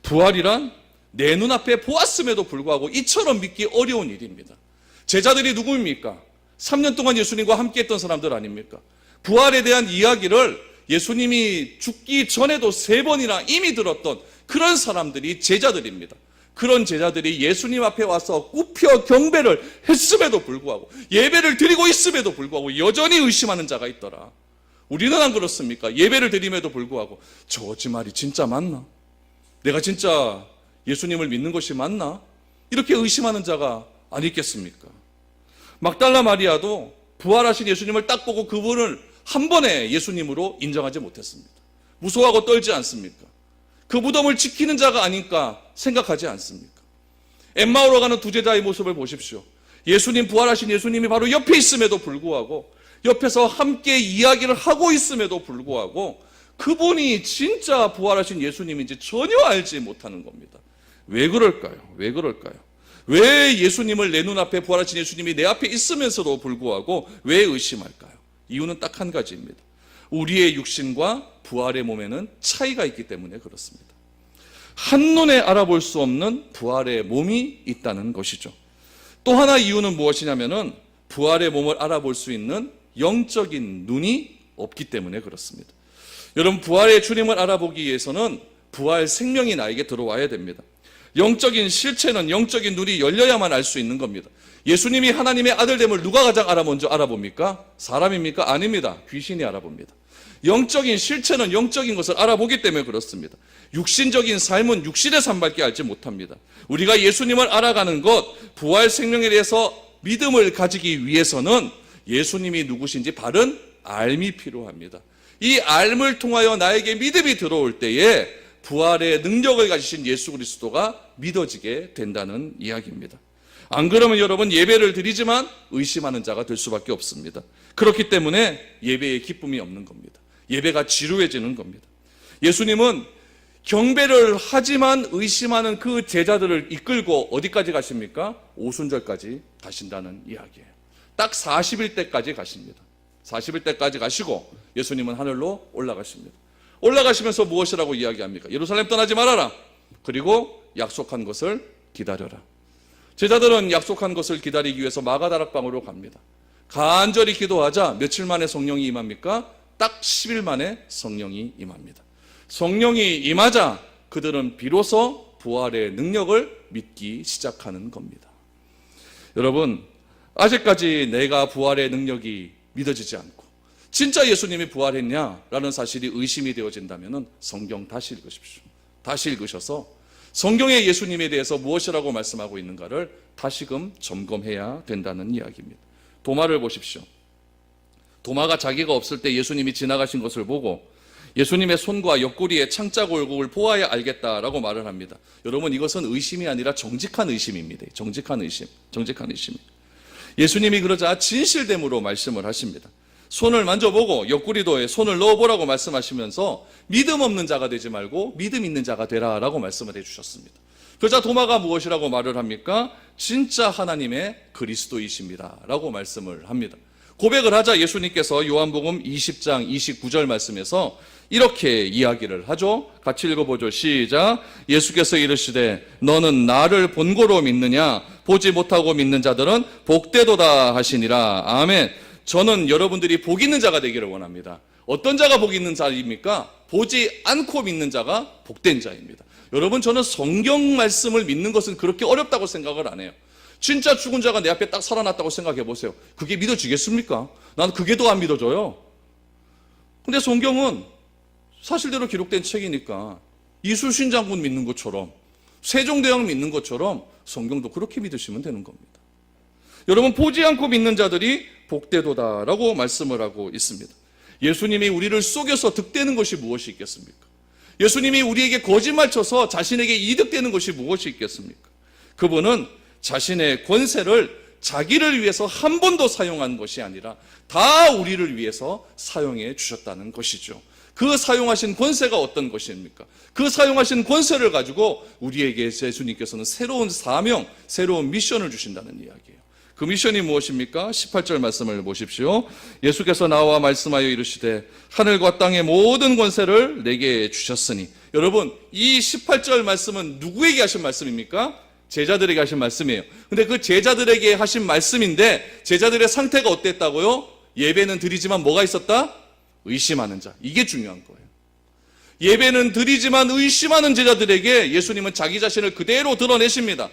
Speaker 1: 부활이란 내 눈앞에 보았음에도 불구하고 이처럼 믿기 어려운 일입니다. 제자들이 누구입니까? 3년 동안 예수님과 함께 했던 사람들 아닙니까? 부활에 대한 이야기를 예수님이 죽기 전에도 3번이나 이미 들었던 그런 사람들이 제자들입니다. 그런 제자들이 예수님 앞에 와서 굽혀 경배를 했음에도 불구하고 예배를 드리고 있음에도 불구하고 여전히 의심하는 자가 있더라. 우리는 안 그렇습니까? 예배를 드림에도 불구하고 저 말이 진짜 맞나? 내가 진짜 예수님을 믿는 것이 맞나? 이렇게 의심하는 자가 아니 있겠습니까? 막달라 마리아도 부활하신 예수님을 딱 보고 그분을 한 번에 예수님으로 인정하지 못했습니다. 무서워하고 떨지 않습니까? 그 무덤을 지키는 자가 아닐까 생각하지 않습니까? 엠마오로 가는 두 제자의 모습을 보십시오. 예수님 부활하신 예수님이 바로 옆에 있음에도 불구하고 옆에서 함께 이야기를 하고 있음에도 불구하고 그분이 진짜 부활하신 예수님인지 전혀 알지 못하는 겁니다. 왜 그럴까요? 왜 그럴까요? 왜 예수님을 내 눈앞에 부활하신 예수님이 내 앞에 있으면서도 불구하고 왜 의심할까요? 이유는 딱 한 가지입니다. 우리의 육신과 부활의 몸에는 차이가 있기 때문에 그렇습니다. 한눈에 알아볼 수 없는 부활의 몸이 있다는 것이죠. 또 하나 이유는 무엇이냐면은 부활의 몸을 알아볼 수 있는 영적인 눈이 없기 때문에 그렇습니다. 여러분, 부활의 주님을 알아보기 위해서는 부활 생명이 나에게 들어와야 됩니다. 영적인 실체는 영적인 눈이 열려야만 알 수 있는 겁니다. 예수님이 하나님의 아들됨을 누가 가장 먼저 알아봅니까? 사람입니까? 아닙니다. 귀신이 알아봅니다. 영적인 실체는 영적인 것을 알아보기 때문에 그렇습니다. 육신적인 삶은 육신의 삶밖에 알지 못합니다. 우리가 예수님을 알아가는 것, 부활 생명에 대해서 믿음을 가지기 위해서는 예수님이 누구신지 바른 알미 필요합니다. 이 알을 통하여 나에게 믿음이 들어올 때에 부활의 능력을 가지신 예수 그리스도가 믿어지게 된다는 이야기입니다. 안 그러면 여러분, 예배를 드리지만 의심하는 자가 될 수밖에 없습니다. 그렇기 때문에 예배에 기쁨이 없는 겁니다. 예배가 지루해지는 겁니다. 예수님은 경배를 하지만 의심하는 그 제자들을 이끌고 어디까지 가십니까? 오순절까지 가신다는 이야기예요. 딱 40일 때까지 가십니다. 40일 때까지 가시고 예수님은 하늘로 올라가십니다. 올라가시면서 무엇이라고 이야기합니까? 예루살렘 떠나지 말아라. 그리고 약속한 것을 기다려라. 제자들은 약속한 것을 기다리기 위해서 마가다락방으로 갑니다. 간절히 기도하자 며칠 만에 성령이 임합니까? 딱 10일 만에 성령이 임합니다. 성령이 임하자 그들은 비로소 부활의 능력을 믿기 시작하는 겁니다. 여러분, 아직까지 내가 부활의 능력이 믿어지지 않고 진짜 예수님이 부활했냐라는 사실이 의심이 되어진다면 성경 다시 읽으십시오. 다시 읽으셔서 성경에 예수님에 대해서 무엇이라고 말씀하고 있는가를 다시금 점검해야 된다는 이야기입니다. 도마를 보십시오. 도마가 자기가 없을 때 예수님이 지나가신 것을 보고 예수님의 손과 옆구리에 창자골국을 보아야 알겠다라고 말을 합니다. 여러분, 이것은 의심이 아니라 정직한 의심입니다. 정직한 의심. 예수님이 그러자 진실됨으로 말씀을 하십니다. 손을 만져보고 옆구리도에 손을 넣어보라고 말씀하시면서 믿음 없는 자가 되지 말고 믿음 있는 자가 되라라고 말씀을 해주셨습니다. 그러자 도마가 무엇이라고 말을 합니까? 진짜 하나님의 그리스도이십니다 라고 말씀을 합니다. 고백을 하자 예수님께서 요한복음 20장 29절 말씀에서 이렇게 이야기를 하죠. 같이 읽어보죠. 시작. 예수께서 이르시되 너는 나를 본고로 믿느냐? 보지 못하고 믿는 자들은 복되도다 하시니라. 아멘. 저는 여러분들이 복 있는 자가 되기를 원합니다. 어떤 자가 복 있는 자입니까? 보지 않고 믿는 자가 복된 자입니다. 여러분, 저는 성경 말씀을 믿는 것은 그렇게 어렵다고 생각을 안 해요. 진짜 죽은 자가 내 앞에 딱 살아났다고 생각해 보세요. 그게 믿어지겠습니까? 난 그게 더 안 믿어져요. 근데 성경은 사실대로 기록된 책이니까 이순신 장군 믿는 것처럼 세종대왕 믿는 것처럼 성경도 그렇게 믿으시면 되는 겁니다. 여러분, 보지 않고 믿는 자들이 복되도다라고 말씀을 하고 있습니다. 예수님이 우리를 속여서 득되는 것이 무엇이 있겠습니까? 예수님이 우리에게 거짓말 쳐서 자신에게 이득되는 것이 무엇이 있겠습니까? 그분은 자신의 권세를 자기를 위해서 한 번도 사용한 것이 아니라 다 우리를 위해서 사용해 주셨다는 것이죠. 그 사용하신 권세가 어떤 것입니까? 그 사용하신 권세를 가지고 우리에게 예수님께서는 새로운 사명, 새로운 미션을 주신다는 이야기예요. 그 미션이 무엇입니까? 18절 말씀을 보십시오. 예수께서 나와 말씀하여 이르시되 하늘과 땅의 모든 권세를 내게 주셨으니. 여러분, 이 18절 말씀은 누구에게 하신 말씀입니까? 제자들에게 하신 말씀이에요. 근데 그 제자들에게 하신 말씀인데 제자들의 상태가 어땠다고요? 예배는 드리지만 뭐가 있었다? 의심하는 자. 이게 중요한 거예요. 예배는 드리지만 의심하는 제자들에게 예수님은 자기 자신을 그대로 드러내십니다.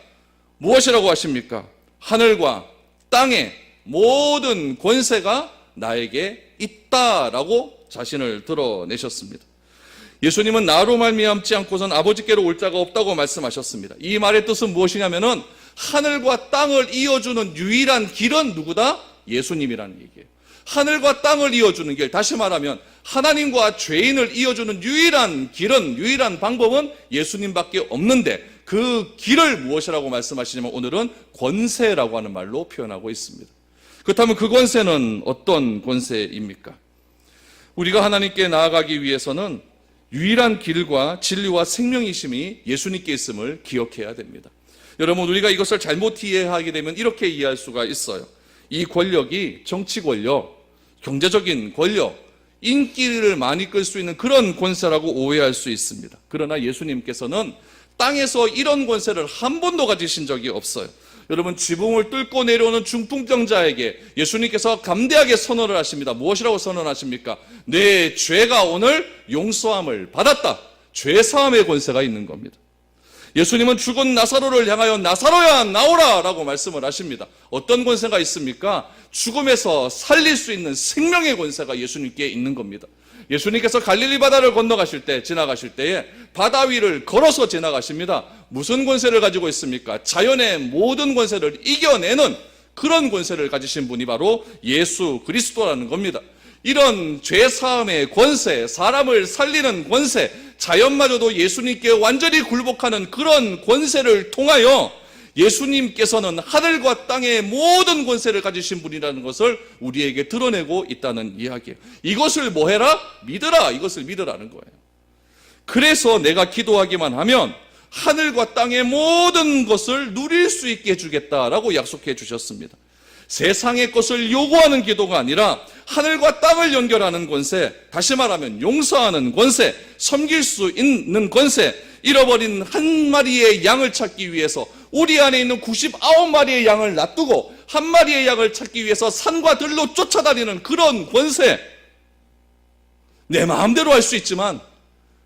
Speaker 1: 무엇이라고 하십니까? 하늘과 땅의 모든 권세가 나에게 있다라고 자신을 드러내셨습니다. 예수님은 나로 말미암지 않고선 아버지께로 올 자가 없다고 말씀하셨습니다. 이 말의 뜻은 무엇이냐면은 하늘과 땅을 이어주는 유일한 길은 누구다? 예수님이라는 얘기예요. 하늘과 땅을 이어주는 길, 다시 말하면 하나님과 죄인을 이어주는 유일한 길은, 유일한 방법은 예수님밖에 없는데 그 길을 무엇이라고 말씀하시냐면 오늘은 권세라고 하는 말로 표현하고 있습니다. 그렇다면 그 권세는 어떤 권세입니까? 우리가 하나님께 나아가기 위해서는 유일한 길과 진리와 생명이심이 예수님께 있음을 기억해야 됩니다. 여러분, 우리가 이것을 잘못 이해하게 되면 이렇게 이해할 수가 있어요. 이 권력이 정치 권력, 경제적인 권력, 인기를 많이 끌 수 있는 그런 권세라고 오해할 수 있습니다. 그러나 예수님께서는 땅에서 이런 권세를 한 번도 가지신 적이 없어요. 여러분, 지붕을 뚫고 내려오는 중풍병자에게 예수님께서 감대하게 선언을 하십니다. 무엇이라고 선언하십니까? 내 죄가 오늘 용서함을 받았다. 죄사함의 권세가 있는 겁니다. 예수님은 죽은 나사로를 향하여 나사로야 나오라 라고 말씀을 하십니다. 어떤 권세가 있습니까? 죽음에서 살릴 수 있는 생명의 권세가 예수님께 있는 겁니다. 예수님께서 갈릴리 바다를 건너가실 때, 지나가실 때에 바다 위를 걸어서 지나가십니다. 무슨 권세를 가지고 있습니까? 자연의 모든 권세를 이겨내는 그런 권세를 가지신 분이 바로 예수 그리스도라는 겁니다. 이런 죄사함의 권세, 사람을 살리는 권세, 자연마저도 예수님께 완전히 굴복하는 그런 권세를 통하여 예수님께서는 하늘과 땅의 모든 권세를 가지신 분이라는 것을 우리에게 드러내고 있다는 이야기예요. 이것을 뭐 해라? 믿으라. 이것을 믿으라는 거예요. 그래서 내가 기도하기만 하면 하늘과 땅의 모든 것을 누릴 수 있게 해주겠다라고 약속해 주셨습니다. 세상의 것을 요구하는 기도가 아니라 하늘과 땅을 연결하는 권세, 다시 말하면 용서하는 권세, 섬길 수 있는 권세, 잃어버린 한 마리의 양을 찾기 위해서 우리 안에 있는 99마리의 양을 놔두고 한 마리의 양을 찾기 위해서 산과 들로 쫓아다니는 그런 권세, 내 마음대로 할 수 있지만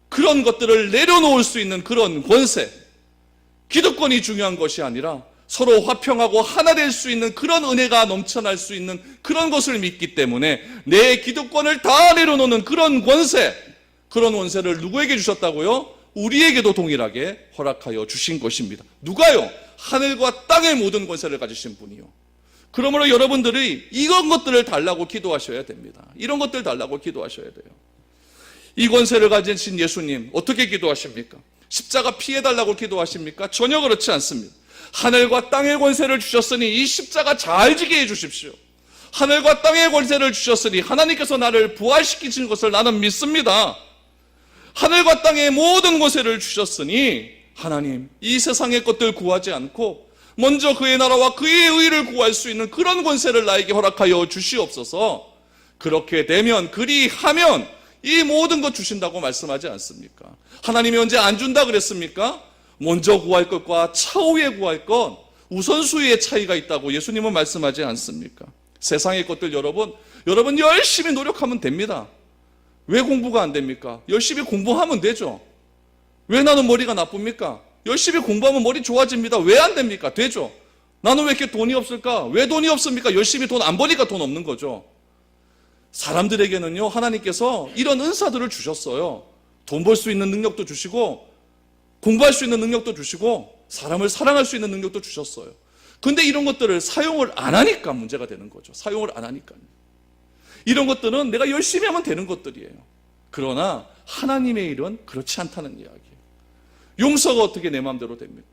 Speaker 1: 그런 것들을 내려놓을 수 있는 그런 권세, 기득권이 중요한 것이 아니라 서로 화평하고 하나 될 수 있는 그런 은혜가 넘쳐날 수 있는 그런 것을 믿기 때문에 내 기득권을 다 내려놓는 그런 권세, 그런 권세를 누구에게 주셨다고요? 우리에게도 동일하게 허락하여 주신 것입니다. 누가요? 하늘과 땅의 모든 권세를 가지신 분이요. 그러므로 여러분들이 이런 것들을 달라고 기도하셔야 됩니다. 이런 것들 달라고 기도하셔야 돼요. 이 권세를 가지신 예수님 어떻게 기도하십니까? 십자가 피해달라고 기도하십니까? 전혀 그렇지 않습니다. 하늘과 땅의 권세를 주셨으니 이 십자가 잘 지게 해주십시오. 하늘과 땅의 권세를 주셨으니 하나님께서 나를 부활시키신 것을 나는 믿습니다. 하늘과 땅의 모든 권세를 주셨으니 하나님, 이 세상의 것들 구하지 않고 먼저 그의 나라와 그의 의를 구할 수 있는 그런 권세를 나에게 허락하여 주시옵소서. 그렇게 되면, 그리하면 이 모든 것 주신다고 말씀하지 않습니까? 하나님이 언제 안 준다 그랬습니까? 먼저 구할 것과 차후에 구할 것, 우선순위의 차이가 있다고 예수님은 말씀하지 않습니까? 세상의 것들 여러분 열심히 노력하면 됩니다. 왜 공부가 안 됩니까? 열심히 공부하면 되죠. 왜 나는 머리가 나쁩니까? 열심히 공부하면 머리 좋아집니다. 왜 안 됩니까? 되죠. 나는 왜 이렇게 돈이 없을까? 왜 돈이 없습니까? 열심히 돈 안 버니까 돈 없는 거죠. 사람들에게는요, 하나님께서 이런 은사들을 주셨어요. 돈 벌 수 있는 능력도 주시고 공부할 수 있는 능력도 주시고 사람을 사랑할 수 있는 능력도 주셨어요. 근데 이런 것들을 사용을 안 하니까 문제가 되는 거죠. 사용을 안 하니까요. 이런 것들은 내가 열심히 하면 되는 것들이에요. 그러나 하나님의 일은 그렇지 않다는 이야기예요. 용서가 어떻게 내 마음대로 됩니까?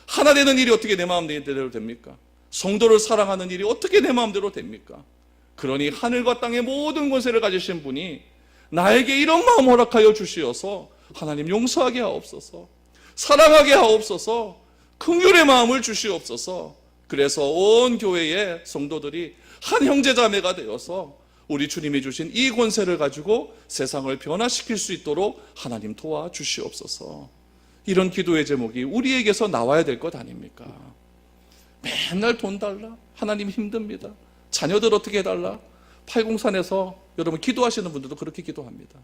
Speaker 1: 하나 되는 일이 어떻게 내 마음대로 됩니까? 성도를 사랑하는 일이 어떻게 내 마음대로 됩니까? 그러니 하늘과 땅의 모든 권세를 가지신 분이 나에게 이런 마음 허락하여 주시어서 하나님 용서하게 하옵소서, 사랑하게 하옵소서, 긍휼의 마음을 주시옵소서. 그래서 온 교회의 성도들이 한 형제자매가 되어서 우리 주님이 주신 이 권세를 가지고 세상을 변화시킬 수 있도록 하나님 도와주시옵소서. 이런 기도의 제목이 우리에게서 나와야 될 것 아닙니까? 맨날 돈 달라, 하나님 힘듭니다, 자녀들 어떻게 해달라. 803에서 여러분 기도하시는 분들도 그렇게 기도합니다.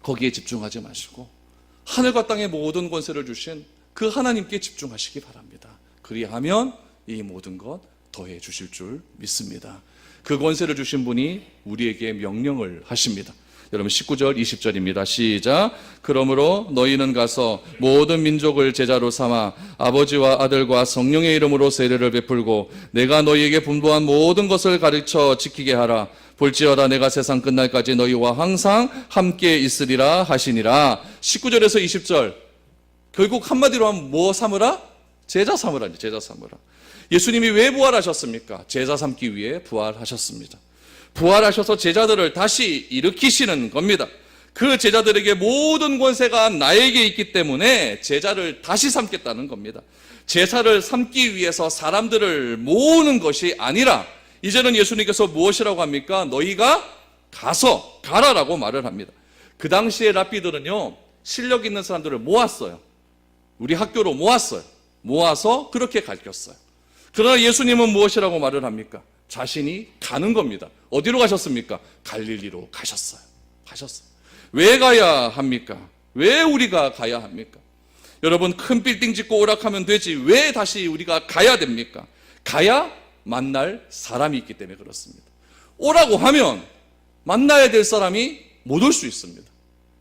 Speaker 1: 거기에 집중하지 마시고 하늘과 땅의 모든 권세를 주신 그 하나님께 집중하시기 바랍니다. 그리하면 이 모든 것 더해 주실 줄 믿습니다. 그 권세를 주신 분이 우리에게 명령을 하십니다. 여러분 19절 20절입니다. 시작. 그러므로 너희는 가서 모든 민족을 제자로 삼아 아버지와 아들과 성령의 이름으로 세례를 베풀고 내가 너희에게 분부한 모든 것을 가르쳐 지키게 하라. 볼지어다 내가 세상 끝날까지 너희와 항상 함께 있으리라 하시니라. 19절에서 20절 결국 한마디로 하면 뭐 삼으라? 제자 삼으라. 제자 삼으라. 예수님이 왜 부활하셨습니까? 제자 삼기 위해 부활하셨습니다. 부활하셔서 제자들을 다시 일으키시는 겁니다. 그 제자들에게 모든 권세가 나에게 있기 때문에 제자를 다시 삼겠다는 겁니다. 제사를 삼기 위해서 사람들을 모으는 것이 아니라 이제는 예수님께서 무엇이라고 합니까? 너희가 가라라고 말을 합니다. 그 당시에 랍비들은요, 실력 있는 사람들을 모았어요. 우리 학교로 모았어요. 모아서 그렇게 가르쳤어요. 그러나 예수님은 무엇이라고 말을 합니까? 자신이 가는 겁니다. 어디로 가셨습니까? 갈릴리로 가셨어요. 왜 가야 합니까? 왜 우리가 가야 합니까? 여러분, 큰 빌딩 짓고 오락하면 되지 왜 다시 우리가 가야 됩니까? 가야 만날 사람이 있기 때문에 그렇습니다. 오라고 하면 만나야 될 사람이 못 올 수 있습니다.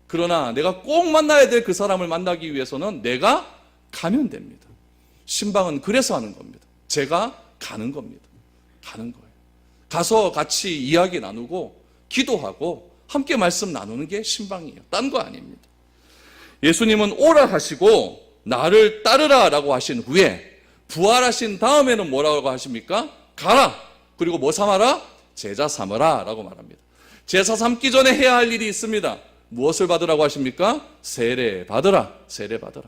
Speaker 1: 그러나 내가 꼭 만나야 될 그 사람을 만나기 위해서는 내가 가면 됩니다. 신방은 그래서 하는 겁니다. 제가 가는 겁니다. 가는 거예요. 가서 같이 이야기 나누고 기도하고 함께 말씀 나누는 게 신방이에요. 딴 거 아닙니다. 예수님은 오라 하시고 나를 따르라 라고 하신 후에 부활하신 다음에는 뭐라고 하십니까? 가라. 그리고 뭐 삼아라? 제자 삼으라 라고 말합니다. 제사 삼기 전에 해야 할 일이 있습니다. 무엇을 받으라고 하십니까? 세례 받으라. 세례 받으라.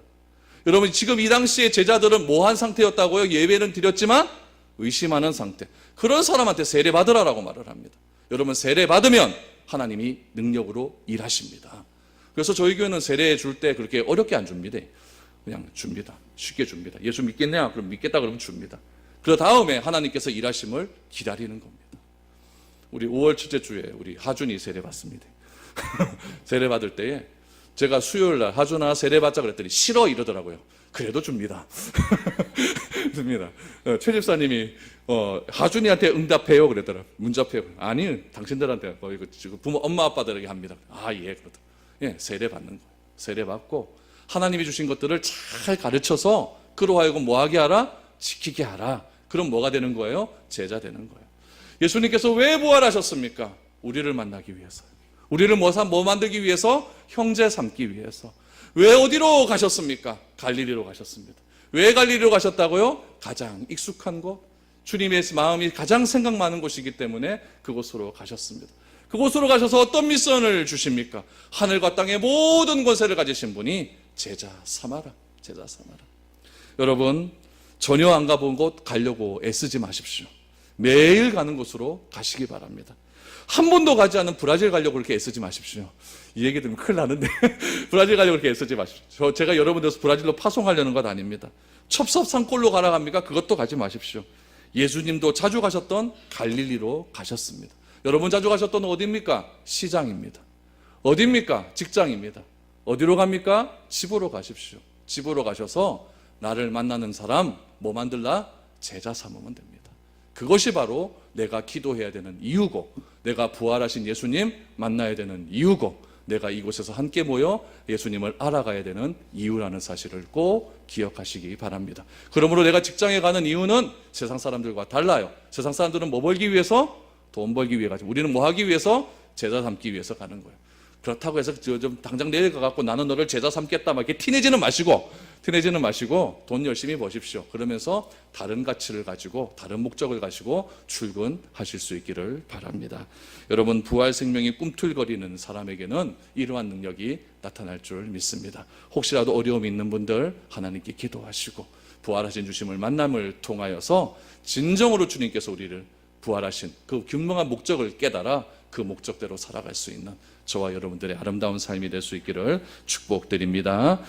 Speaker 1: 여러분, 지금 이 당시에 제자들은 뭐한 상태였다고요? 예배는 드렸지만 의심하는 상태. 그런 사람한테 세례 받으라라고 말을 합니다. 여러분, 세례 받으면 하나님이 능력으로 일하십니다. 그래서 저희 교회는 세례 줄 때 그렇게 어렵게 안 줍니다. 그냥 줍니다. 쉽게 줍니다. 예수 믿겠냐? 그럼 믿겠다 그러면 줍니다. 그 다음에 하나님께서 일하심을 기다리는 겁니다. 우리 5월 첫째 주에 우리 하준이 세례 받습니다. 세례 받을 때에 제가 수요일 날 하준아 세례 받자 그랬더니 싫어 이러더라고요. 그래도 줍니다. 줍니다. 최 집사님이 하준이한테 응답해요 그랬더라. 문잡해요. 아니 당신들한테 지금 부모 엄마 아빠들에게 합니다. 아 예 그러더라. 예, 세례 받는 거예요. 세례 받고 하나님이 주신 것들을 잘 가르쳐서 그로 하여금 뭐하게 하라? 지키게 하라. 그럼 뭐가 되는 거예요? 제자 되는 거예요. 예수님께서 왜 부활하셨습니까? 우리를 만나기 위해서. 우리를 뭐 만들기 위해서? 형제 삼기 위해서. 왜 어디로 가셨습니까? 갈릴리로 가셨습니다. 왜 갈릴리로 가셨다고요? 가장 익숙한 곳, 주님의 마음이 가장 생각 많은 곳이기 때문에 그곳으로 가셨습니다. 그곳으로 가셔서 어떤 미션을 주십니까? 하늘과 땅의 모든 권세를 가지신 분이 제자 삼아라. 제자 삼아라. 여러분, 전혀 안 가본 곳 가려고 애쓰지 마십시오. 매일 가는 곳으로 가시기 바랍니다. 한 번도 가지 않은 브라질 가려고 그렇게 애쓰지 마십시오. 이 얘기 들으면 큰일 나는데 브라질 가려고 그렇게 애쓰지 마십시오. 제가 여러분들 브라질로 파송하려는 것 아닙니다. 첩섭산골로 가라 합니까? 그것도 가지 마십시오. 예수님도 자주 가셨던 갈릴리로 가셨습니다. 여러분 자주 가셨던 어디입니까? 시장입니다. 어디입니까? 직장입니다. 어디로 갑니까? 집으로 가십시오. 집으로 가셔서 나를 만나는 사람 뭐 만들라? 제자 삼으면 됩니다. 그것이 바로 내가 기도해야 되는 이유고, 내가 부활하신 예수님 만나야 되는 이유고, 내가 이곳에서 함께 모여 예수님을 알아가야 되는 이유라는 사실을 꼭 기억하시기 바랍니다. 그러므로 내가 직장에 가는 이유는 세상 사람들과 달라요. 세상 사람들은 뭐 벌기 위해서? 돈 벌기 위해 가죠. 우리는 뭐 하기 위해서? 제자 삼기 위해서 가는 거예요. 그렇다고 해서 좀 당장 내일 가갖고 나는 너를 제자 삼겠다 막 이렇게 티내지는 마시고 돈 열심히 버십시오. 그러면서 다른 가치를 가지고 다른 목적을 가지고 출근하실 수 있기를 바랍니다. 여러분, 부활 생명이 꿈틀거리는 사람에게는 이러한 능력이 나타날 줄 믿습니다. 혹시라도 어려움이 있는 분들 하나님께 기도하시고 부활하신 주심을 만남을 통하여서 진정으로 주님께서 우리를 부활하신 그 분명한 목적을 깨달아 그 목적대로 살아갈 수 있는 저와 여러분들의 아름다운 삶이 될 수 있기를 축복드립니다.